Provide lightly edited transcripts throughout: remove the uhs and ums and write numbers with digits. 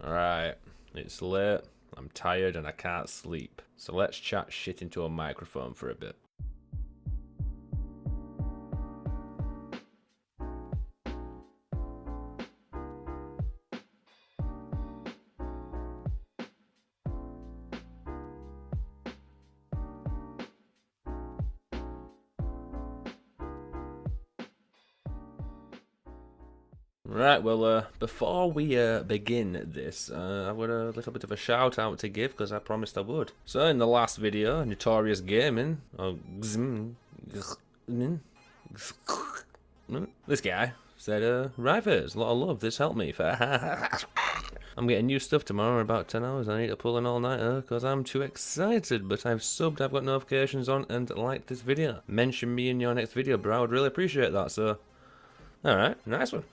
Alright, it's late, I'm tired and I can't sleep. So let's chat shit into a microphone for a bit. Right, well, before we begin this, I've got a little bit of a shout out to give because I promised I would. So, in the last video, Notorious Gaming, this guy said, RyPhase, a lot of love, this helped me. I'm getting new stuff tomorrow in about 10 hours. I need to pull an all-nighter because I'm too excited. But I've subbed, I've got notifications on, and liked this video. Mention me in your next video, bro. I would really appreciate that, so... Alright, nice one.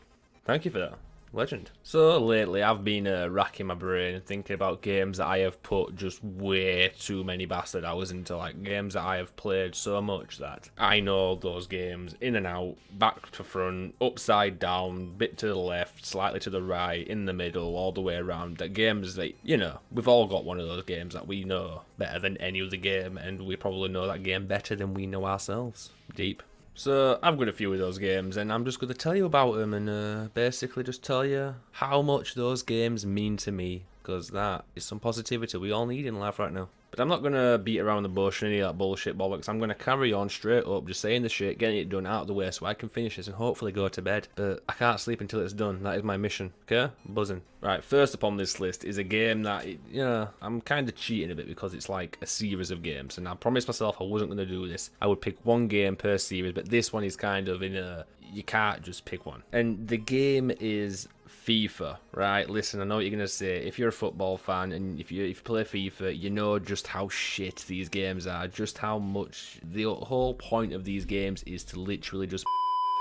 Thank you for that. Legend. So lately I've been racking my brain and thinking about games that I have put just way too many bastard hours into, like games that I have played so much that I know those games in and out, back to front, upside down, bit to the left, slightly to the right, in the middle, all the way around. That games that, you know, we've all got one of those games that we know better than any other game, and we probably know that game better than we know ourselves. Deep. So, I've got a few of those games, and I'm just going to tell you about them and basically just tell you how much those games mean to me, because that is some positivity we all need in life right now. But I'm not going to beat around the bush and any of that bullshit bollocks. I'm going to carry on straight up, just saying the shit, getting it done out of the way so I can finish this and hopefully go to bed. But I can't sleep until it's done. That is my mission. Okay? Buzzing. Right, first up on this list is a game that, you know, I'm kind of cheating a bit because it's like a series of games. And I promised myself I wasn't going to do this. I would pick one game per series, but this one is kind of in a... You can't just pick one. And the game is FIFA, right? Listen, I know what you're going to say. If you're a football fan and if you play FIFA, you know just how shit these games are. Just how much... The whole point of these games is to literally just...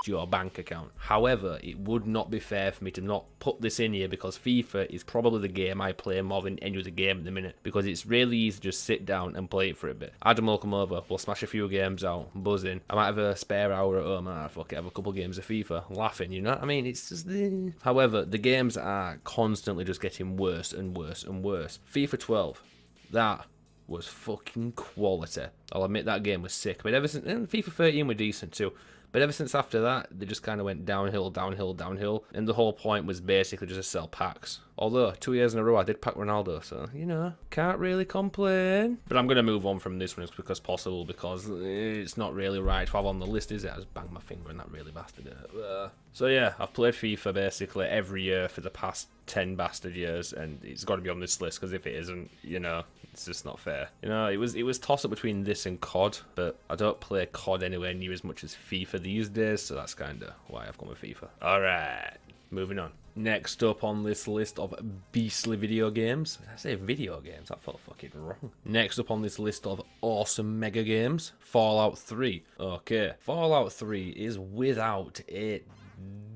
your bank account. However, it would not be fair for me to not put this in here because FIFA is probably the game I play more than any other game at the minute because it's really easy to just sit down and play it for a bit. Adam will come over, we'll smash a few games out, buzzing. I might have a spare hour at home and fuck it, have a couple games of FIFA, laughing, you know what I mean? It's just... However, the games are constantly just getting worse and worse and worse. FIFA 12, that was fucking quality. I'll admit that game was sick, but ever since... And FIFA 13 were decent too. But ever since after that, they just kind of went downhill, downhill, downhill. And the whole point was basically just to sell packs. Although, 2 years in a row, I did pack Ronaldo, so, you know, can't really complain. But I'm going to move on from this one as quick as possible because it's not really right to have on the list, is it? I just banged my finger and that really bastard it. So yeah, I've played FIFA basically every year for the past 10 bastard years, and it's got to be on this list because if it isn't, you know, it's just not fair. You know, it was toss up between this and COD, but I don't play COD anywhere near as much as FIFA these days, so that's kind of why I've gone with FIFA. Alright, moving on. Next up on this list of beastly video games. Did I say video games? That felt fucking wrong. Next up on this list of awesome mega games, Fallout 3. Okay, Fallout 3 is without a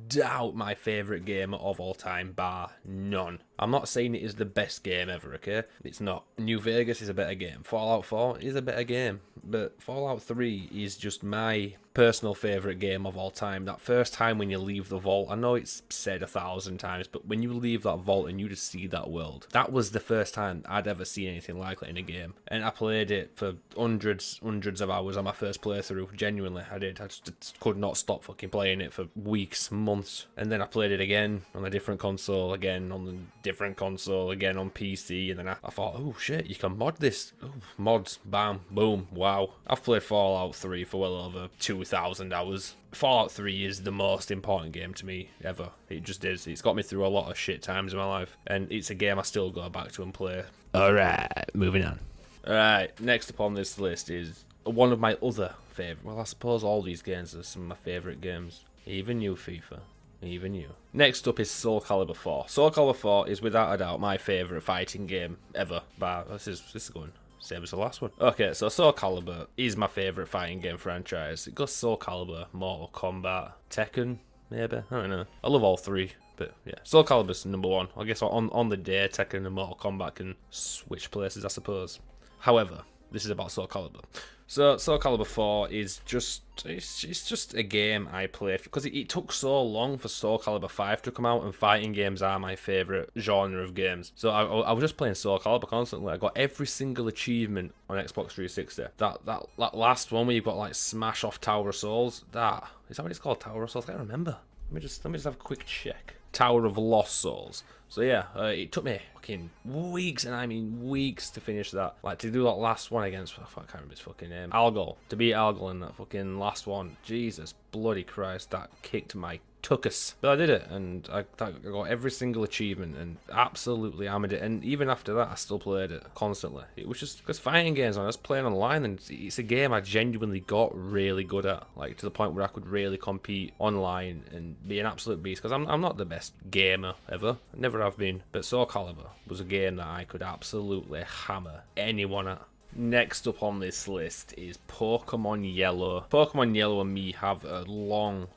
doubt my favourite game of all time, bar none. I'm not saying it is the best game ever, okay? It's not. New Vegas is a better game. Fallout 4 is a better game. But Fallout 3 is just my personal favourite game of all time. That first time when you leave the vault, I know it's said 1,000 times, but when you leave that vault and you just see that world, that was the first time I'd ever seen anything like that in a game. And I played it for hundreds of hours on my first playthrough. Genuinely, I did. I just could not stop fucking playing it for weeks, months. And then I played it again on a different console, again on the different console, again on PC, and then I thought, oh shit, you can mod this. Ooh, mods, bam, boom, wow. I've played Fallout 3 for well over 2,000 hours. Fallout 3 is the most important game to me ever. It just is. It's got me through a lot of shit times in my life, and it's a game I still go back to and play. Alright, moving on. Alright, next up on this list is one of my other favourite. Well, I suppose all these games are some of my favourite games. Even you, FIFA. Even you. Next up is Soul Calibur 4. Soul Calibur 4 is without a doubt my favourite fighting game ever. But this is going same as the last one. Okay, so Soul Calibur is my favourite fighting game franchise. It goes Soul Calibur, Mortal Kombat, Tekken, maybe. I don't know. I love all three. But yeah, Soul Calibur's number one. I guess on the day, Tekken and Mortal Kombat can switch places, I suppose. However, This is about Soul Calibur. So Soul Calibur 4 is just it's just a game I played because it took so long for Soul Calibur 5 to come out, and fighting games are my favourite genre of games. So I was just playing Soul Calibur constantly. I got every single achievement on Xbox 360. That last one where you've got like smash off Tower of Souls. That is that what it's called? Tower of Souls? I can't remember. Let me just have a quick check. Tower of Lost Souls. So yeah, it took me fucking weeks, and I mean weeks, to finish that. Like, to do that last one against, I can't remember his fucking name, Algol. To beat Algol in that fucking last one. Jesus bloody Christ, that kicked my tuchus. But I did it, and I got every single achievement, and absolutely hammered it. And even after that, I still played it constantly. It was just because fighting games, I was playing online, and it's a game I genuinely got really good at, like to the point where I could really compete online and be an absolute beast. Because I'm not the best gamer ever, I never have been. But Soul Calibur was a game that I could absolutely hammer anyone at. Next up on this list is Pokemon Yellow. Pokemon Yellow and me have a long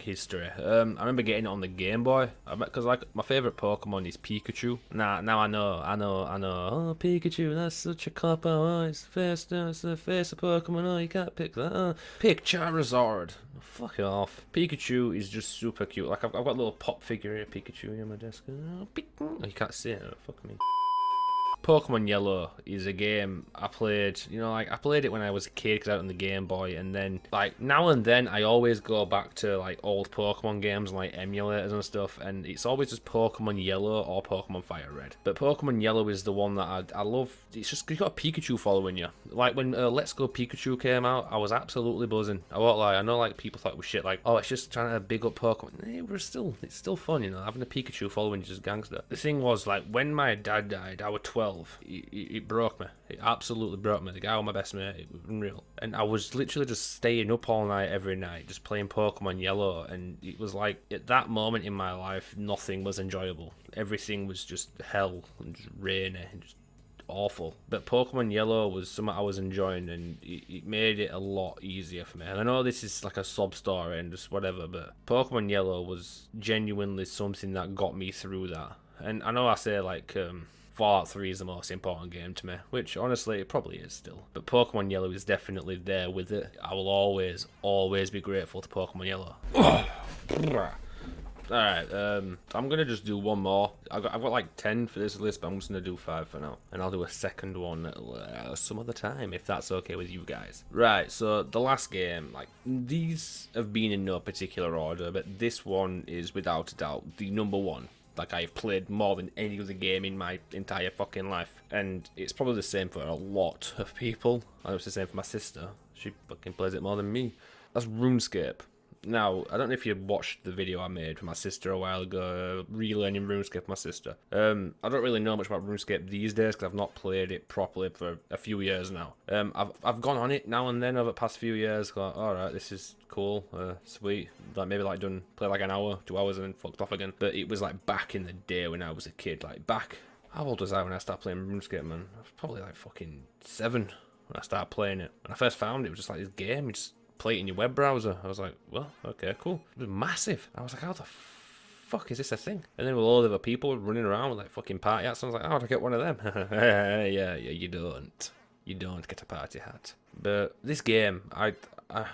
history. I remember getting it on the Game Boy, because like my favourite Pokemon is Pikachu. Now I know. Oh, Pikachu, that's such a cop out. Oh, it's the face of Pokemon. Oh, you can't pick that. Oh, pick Charizard. Fuck it off. Pikachu is just super cute. Like I've got a little pop figure here, Pikachu, on my desk. Oh, you can't see it. Oh, fuck me. Pokemon Yellow is a game I played, like I played it when I was a kid because I had it on the Game Boy, and then like now and then I always go back to like old Pokemon games and like emulators and stuff, and it's always just Pokemon Yellow or Pokemon Fire Red. But Pokemon Yellow is the one that I love. It's just, you got a Pikachu following you. Like when Let's Go Pikachu came out, I was absolutely buzzing. I won't lie, I know like people thought it was shit, like, oh, it's just trying to big up Pokemon. It's still fun, having a Pikachu following you is gangster. The thing was, like, when my dad died, I was 12. It broke me. It absolutely broke me. The guy was my best mate. It was unreal. And I was literally just staying up all night, every night, just playing Pokemon Yellow. And it was like, at that moment in my life, nothing was enjoyable. Everything was just hell and just rainy and just awful. But Pokemon Yellow was something I was enjoying, and it made it a lot easier for me. And I know this is like a sob story and just whatever, but Pokemon Yellow was genuinely something that got me through that. And I know I say like Fallout 3 is the most important game to me, which honestly it probably is still. But Pokemon Yellow is definitely there with it. I will always be grateful to Pokemon Yellow. Alright, I'm gonna just do one more. I've got like 10 for this list, but I'm just gonna do 5 for now. And I'll do a second one some other time, if that's okay with you guys. Right, so the last game, like, these have been in no particular order, but this one is without a doubt the number one. Like, I've played more than any other game in my entire fucking life. And it's probably the same for a lot of people. I know it's the same for my sister. She fucking plays it more than me. That's RuneScape. Now, I don't know if you watched the video I made for my sister a while ago, relearning RuneScape with my sister. I don't really know much about RuneScape these days because I've not played it properly for a few years now. I've gone on it now and then over the past few years, going, alright, this is cool, sweet. Like maybe like play like an hour, 2 hours, and then fucked off again. But it was like back in the day when I was a kid, like back, how old was I when I started playing RuneScape, man? I was probably like fucking 7 when I started playing it. When I first found it, it was just like this game, you just play it in your web browser. I was like, well, okay, cool. It was massive. I was like, how the fuck is this a thing? And then with all the other people running around with like fucking party hats, I was like, how do I get one of them? yeah, you don't. You don't get a party hat. But this game,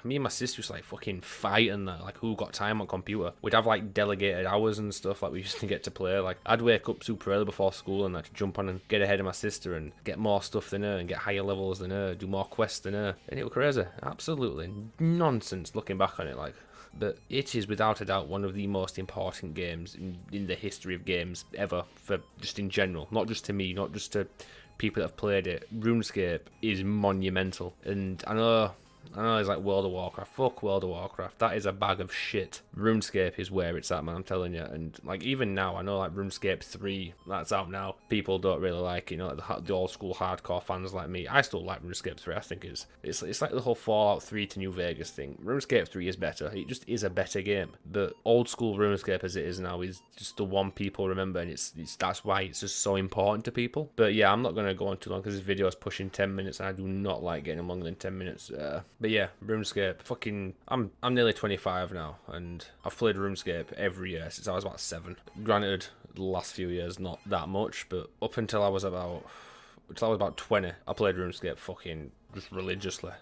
me and my sister used to like fucking fight and like who got time on computer. We'd have like delegated hours and stuff like we used to get to play. Like I'd wake up super early before school and like jump on and get ahead of my sister and get more stuff than her and get higher levels than her, do more quests than her. And it was crazy. Absolutely nonsense looking back on it, like. But it is without a doubt one of the most important games in the history of games ever, for just in general. Not just to me, not just to people that have played it. RuneScape is monumental. And I know it's like World of Warcraft. Fuck World of Warcraft. That is a bag of shit. RuneScape is where it's at, man, I'm telling you. And like even now, I know like RuneScape 3, that's out now. People don't really like it, like the old school hardcore fans like me. I still like RuneScape 3. I think it's like the whole Fallout 3 to New Vegas thing. RuneScape 3 is better. It just is a better game. But old school RuneScape as it is now is just the one people remember, and it's that's why it's just so important to people. But yeah, I'm not gonna go on too long because this video is pushing 10 minutes, and I do not like getting longer than 10 minutes. But yeah, RuneScape. Fucking, I'm nearly 25 now, and I've played RuneScape every year since I was about 7. Granted, the last few years not that much, but up until I was about until I was about 20. I played RuneScape fucking just religiously.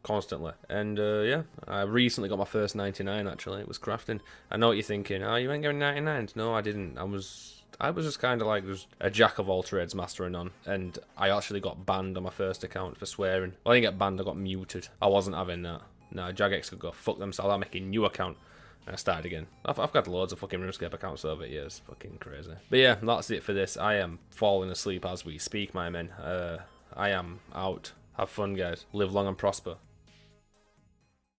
Constantly. And yeah, I recently got my first 99 actually. It was crafting. I know what you're thinking. Oh, you ain't getting 99s. No, I didn't. I was just kind of like just a jack of all trades, master of none. And I actually got banned on my first account for swearing. Well, I didn't get banned, I got muted. I wasn't having that. No, Jagex could go fuck themselves. I'll make a new account. And I started again. I've got loads of fucking RuneScape accounts over the years. Fucking crazy. But yeah, that's it for this. I am falling asleep as we speak, my men. I am out. Have fun, guys. Live long and prosper.